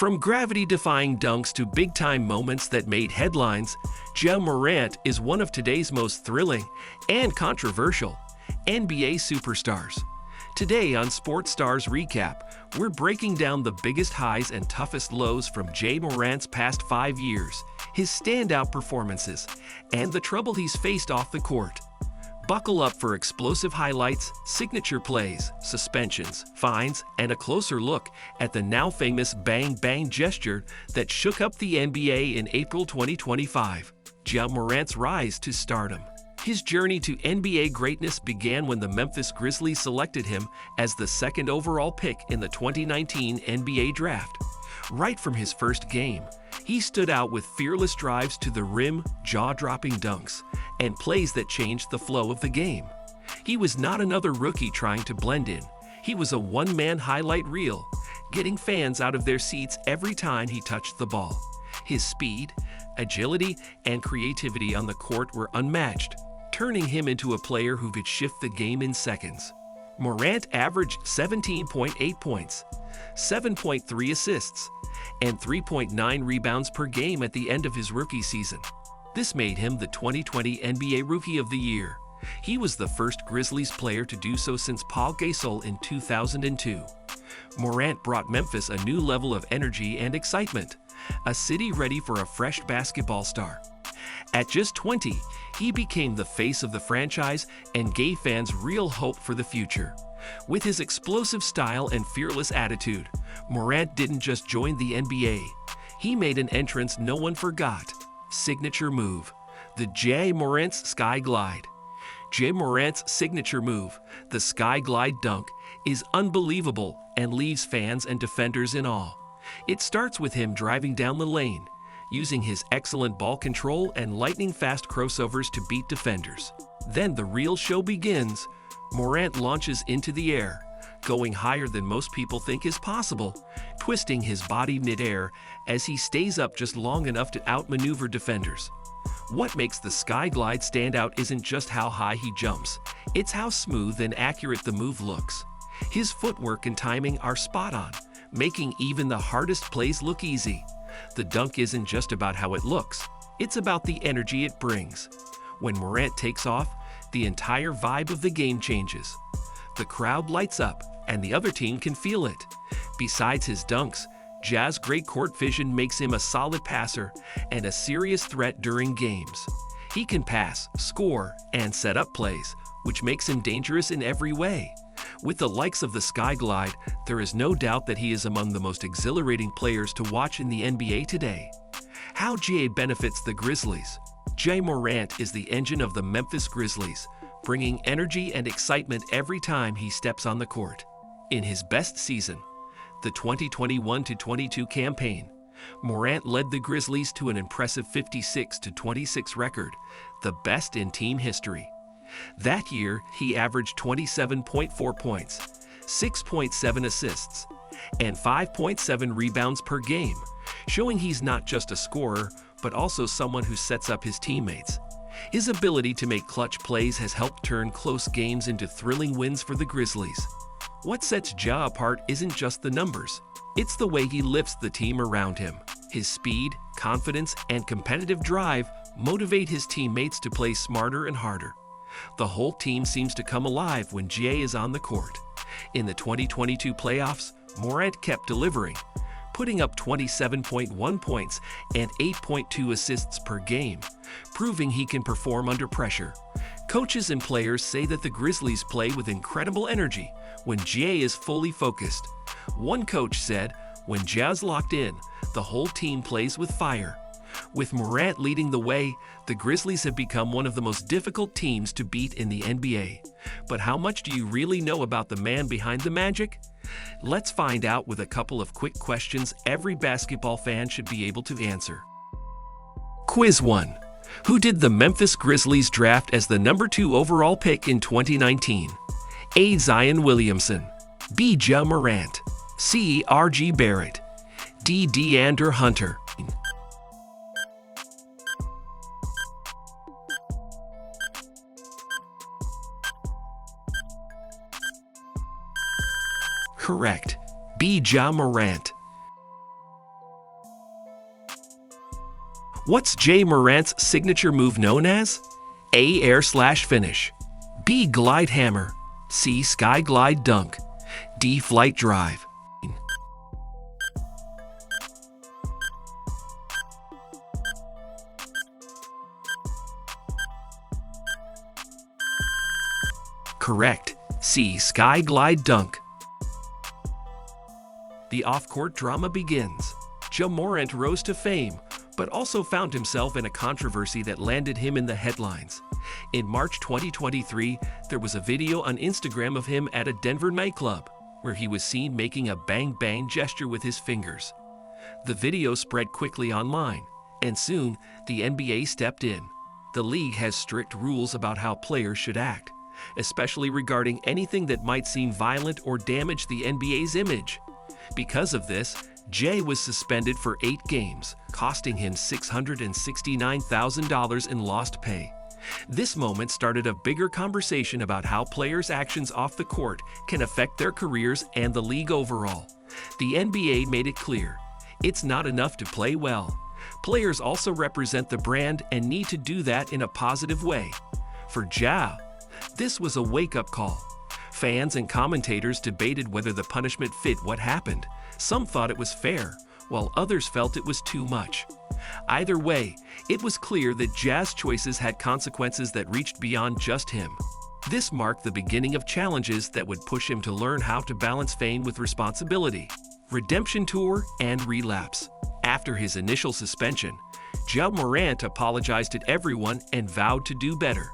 From gravity-defying dunks to big-time moments that made headlines, Ja Morant is one of today's most thrilling and controversial NBA superstars. Today on Sports Stars Recap, we're breaking down the biggest highs and toughest lows from Ja Morant's past 5 years, his standout performances, and the trouble he's faced off the court. Buckle up for explosive highlights, signature plays, suspensions, fines, and a closer look at the now famous Bang Bang gesture that shook up the NBA in April 2025. Ja Morant's rise to stardom. His journey to NBA greatness began when the Memphis Grizzlies selected him as the second overall pick in the 2019 NBA Draft. Right from his first game, he stood out with fearless drives to the rim, jaw-dropping dunks, and plays that changed the flow of the game. He was not another rookie trying to blend in. He was a one-man highlight reel, getting fans out of their seats every time he touched the ball. His speed, agility, and creativity on the court were unmatched, turning him into a player who could shift the game in seconds. Morant averaged 17.8 points, 7.3 assists, and 3.9 rebounds per game at the end of his rookie season. This made him the 2020 NBA Rookie of the Year. He was the first Grizzlies player to do so since Paul Gasol in 2002. Morant brought Memphis a new level of energy and excitement, a city ready for a fresh basketball star. At just 20, he became the face of the franchise and gave fans real hope for the future. With his explosive style and fearless attitude, Morant didn't just join the NBA. He made an entrance no one forgot. Signature move, the Ja Morant's Sky Glide. Ja Morant's signature move, the Sky Glide dunk, is unbelievable and leaves fans and defenders in awe. It starts with him driving down the lane, using his excellent ball control and lightning-fast crossovers to beat defenders. Then the real show begins. Morant launches into the air, going higher than most people think is possible, twisting his body mid-air as he stays up just long enough to outmaneuver defenders. What makes the Sky Glide stand out isn't just how high he jumps, it's how smooth and accurate the move looks. His footwork and timing are spot on, making even the hardest plays look easy. The dunk isn't just about how it looks, it's about the energy it brings. When Morant takes off, the entire vibe of the game changes. The crowd lights up, and the other team can feel it. Besides his dunks, Ja's great court vision makes him a solid passer and a serious threat during games. He can pass, score, and set up plays, which makes him dangerous in every way. With the likes of the Sky Glide, there is no doubt that he is among the most exhilarating players to watch in the NBA today. How Ja benefits the Grizzlies. Ja Morant is the engine of the Memphis Grizzlies, bringing energy and excitement every time he steps on the court. In his best season, the 2021-22 campaign, Morant led the Grizzlies to an impressive 56-26 record, the best in team history. That year, he averaged 27.4 points, 6.7 assists, and 5.7 rebounds per game, showing he's not just a scorer, but also someone who sets up his teammates. His ability to make clutch plays has helped turn close games into thrilling wins for the Grizzlies. What sets Ja apart isn't just the numbers, it's the way he lifts the team around him. His speed, confidence, and competitive drive motivate his teammates to play smarter and harder. The whole team seems to come alive when Ja is on the court. In the 2022 playoffs, Morant kept delivering, putting up 27.1 points and 8.2 assists per game, proving he can perform under pressure. Coaches and players say that the Grizzlies play with incredible energy when Ja is fully focused. One coach said, "When Ja's locked in, the whole team plays with fire." With Morant leading the way, the Grizzlies have become one of the most difficult teams to beat in the NBA. But how much do you really know about the man behind the magic? Let's find out with a couple of quick questions every basketball fan should be able to answer. Quiz 1. Who did the Memphis Grizzlies draft as the number 2 overall pick in 2019? A. Zion Williamson, B. Ja Morant, C. R.G. Barrett, D. DeAndre Hunter. Correct. B. Ja Morant. What's Ja Morant's signature move known as? A. Air slash finish. B. Glide hammer. C. Sky glide dunk. D. Flight drive. Correct. C. Sky glide dunk. The off-court drama begins. Ja Morant rose to fame, but also found himself in a controversy that landed him in the headlines. In March 2023, there was a video on Instagram of him at a Denver nightclub, where he was seen making a bang-bang gesture with his fingers. The video spread quickly online, and soon the NBA stepped in. The league has strict rules about how players should act, especially regarding anything that might seem violent or damage the NBA's image. Because of this, Ja was suspended for 8 games, costing him $669,000 in lost pay. This moment started a bigger conversation about how players' actions off the court can affect their careers and the league overall. The NBA made it clear, it's not enough to play well. Players also represent the brand and need to do that in a positive way. For Ja, this was a wake-up call. Fans and commentators debated whether the punishment fit what happened. Some thought it was fair, while others felt it was too much. Either way, it was clear that Ja's choices had consequences that reached beyond just him. This marked the beginning of challenges that would push him to learn how to balance fame with responsibility. Redemption tour and relapse. After his initial suspension, Ja Morant apologized to everyone and vowed to do better.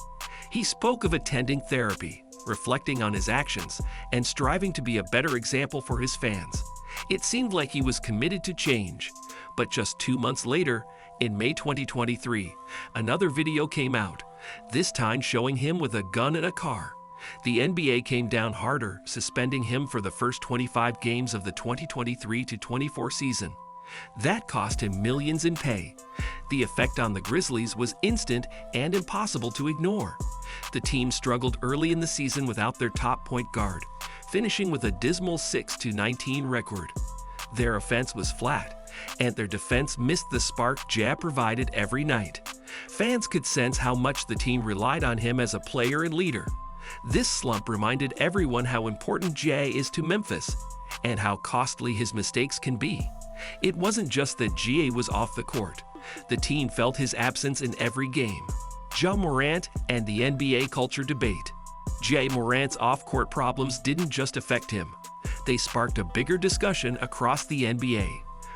He spoke of attending therapy, reflecting on his actions, and striving to be a better example for his fans. It seemed like he was committed to change. But just 2 months later, in May 2023, another video came out, this time showing him with a gun in a car. The NBA came down harder, suspending him for the first 25 games of the 2023-24 season. That cost him millions in pay. The effect on the Grizzlies was instant and impossible to ignore. The team struggled early in the season without their top point guard, finishing with a dismal 6-19 record. Their offense was flat, and their defense missed the spark Ja provided every night. Fans could sense how much the team relied on him as a player and leader. This slump reminded everyone how important Ja is to Memphis, and how costly his mistakes can be. It wasn't just that Ja was off the court. The team felt his absence in every game. Ja Morant and the NBA culture debate. Ja Morant's off-court problems didn't just affect him. They sparked a bigger discussion across the NBA.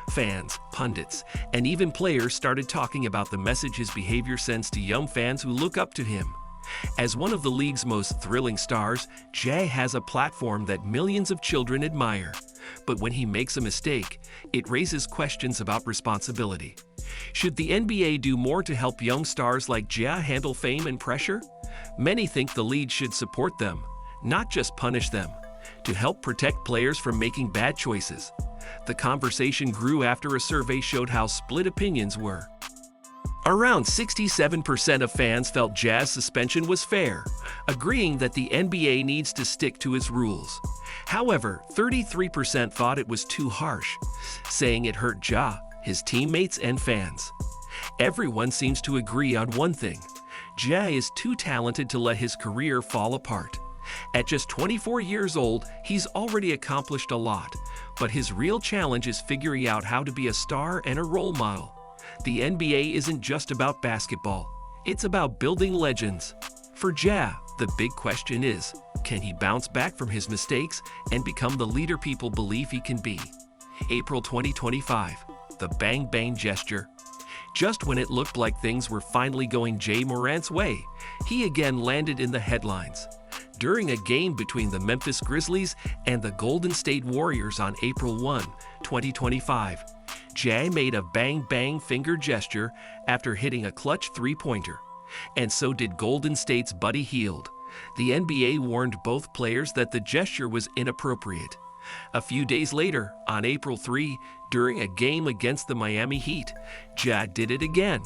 Fans, pundits, and even players started talking about the message his behavior sends to young fans who look up to him. As one of the league's most thrilling stars, Ja has a platform that millions of children admire. But when he makes a mistake, it raises questions about responsibility. Should the NBA do more to help young stars like Ja handle fame and pressure? Many think the league should support them, not just punish them, to help protect players from making bad choices. The conversation grew after a survey showed how split opinions were. Around 67% of fans felt Ja's suspension was fair, agreeing that the NBA needs to stick to its rules. However, 33% thought it was too harsh, saying it hurt Ja, his teammates, and fans. Everyone seems to agree on one thing: Ja is too talented to let his career fall apart. At just 24 years old, he's already accomplished a lot, but his real challenge is figuring out how to be a star and a role model. The NBA isn't just about basketball, it's about building legends. For Ja, the big question is, can he bounce back from his mistakes and become the leader people believe he can be? April 2025, the bang bang gesture. Just when it looked like things were finally going Ja Morant's way, he again landed in the headlines. During a game between the Memphis Grizzlies and the Golden State Warriors on April 1, 2025, Ja made a bang-bang finger gesture after hitting a clutch three-pointer. And so did Golden State's Buddy Hield. The NBA warned both players that the gesture was inappropriate. A few days later, on April 3, during a game against the Miami Heat, Ja did it again.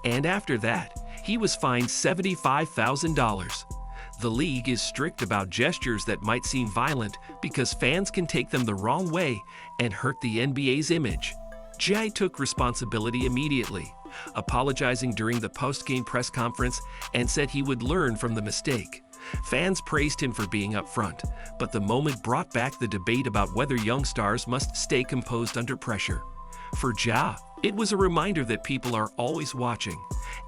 And after that, he was fined $75,000. The league is strict about gestures that might seem violent because fans can take them the wrong way and hurt the NBA's image. Ja took responsibility immediately, apologizing during the post-game press conference and said he would learn from the mistake. Fans praised him for being upfront, but the moment brought back the debate about whether young stars must stay composed under pressure. For Ja, it was a reminder that people are always watching,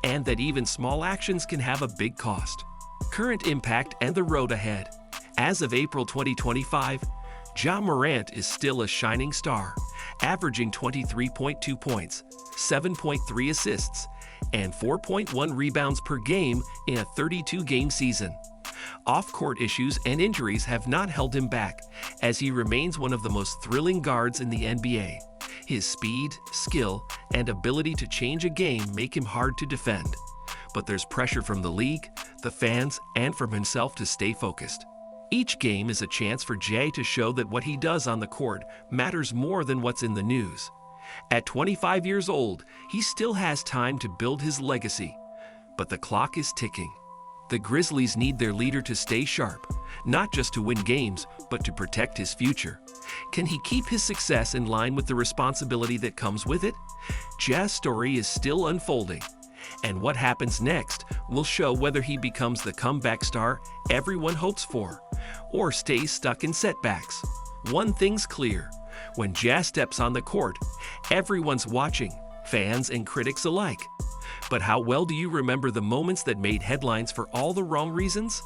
and that even small actions can have a big cost. Current impact and the road ahead. As of April 2025, Ja Morant is still a shining star, averaging 23.2 points, 7.3 assists, and 4.1 rebounds per game in a 32-game season. Off-court issues and injuries have not held him back, as he remains one of the most thrilling guards in the NBA. His speed, skill, and ability to change a game make him hard to defend. But there's pressure from the league, the fans, and from himself to stay focused. Each game is a chance for Jay to show that what he does on the court matters more than what's in the news. At 25 years old, he still has time to build his legacy, but the clock is ticking. The Grizzlies need their leader to stay sharp, not just to win games, but to protect his future. Can he keep his success in line with the responsibility that comes with it? Ja's story is still unfolding, and what happens next will show whether he becomes the comeback star everyone hopes for, or stays stuck in setbacks. One thing's clear: when Ja steps on the court, everyone's watching, fans and critics alike. But how well do you remember the moments that made headlines for all the wrong reasons?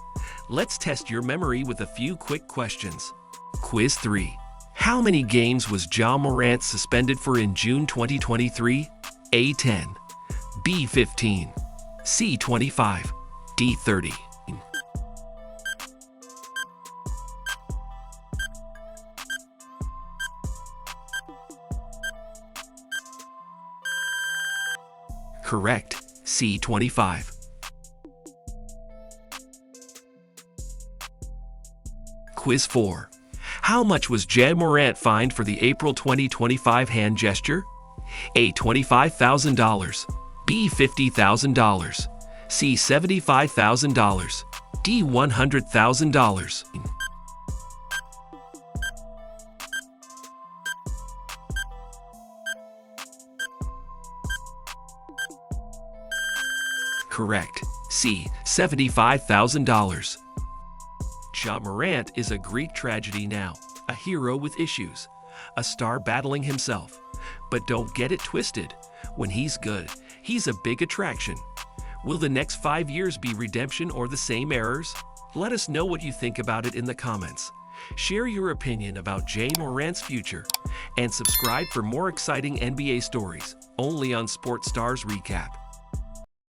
Let's test your memory with a few quick questions. Quiz 3. How many games was Ja Morant suspended for in June 2023? A. 10, B. 15, C. 25, D. 30. Correct, C. 25. Quiz 4. How much was Ja Morant fined for the April 2025 hand gesture? A. $25,000, B. $50,000, C. $75,000, D. $100,000. Correct, C. $75,000. Ja Morant is a Greek tragedy now, a hero with issues, a star battling himself. But don't get it twisted. When he's good, he's a big attraction. Will the next 5 years be redemption or the same errors? Let us know what you think about it in the comments. Share your opinion about Ja Morant's future, and subscribe for more exciting NBA stories only on Sports Stars Recap.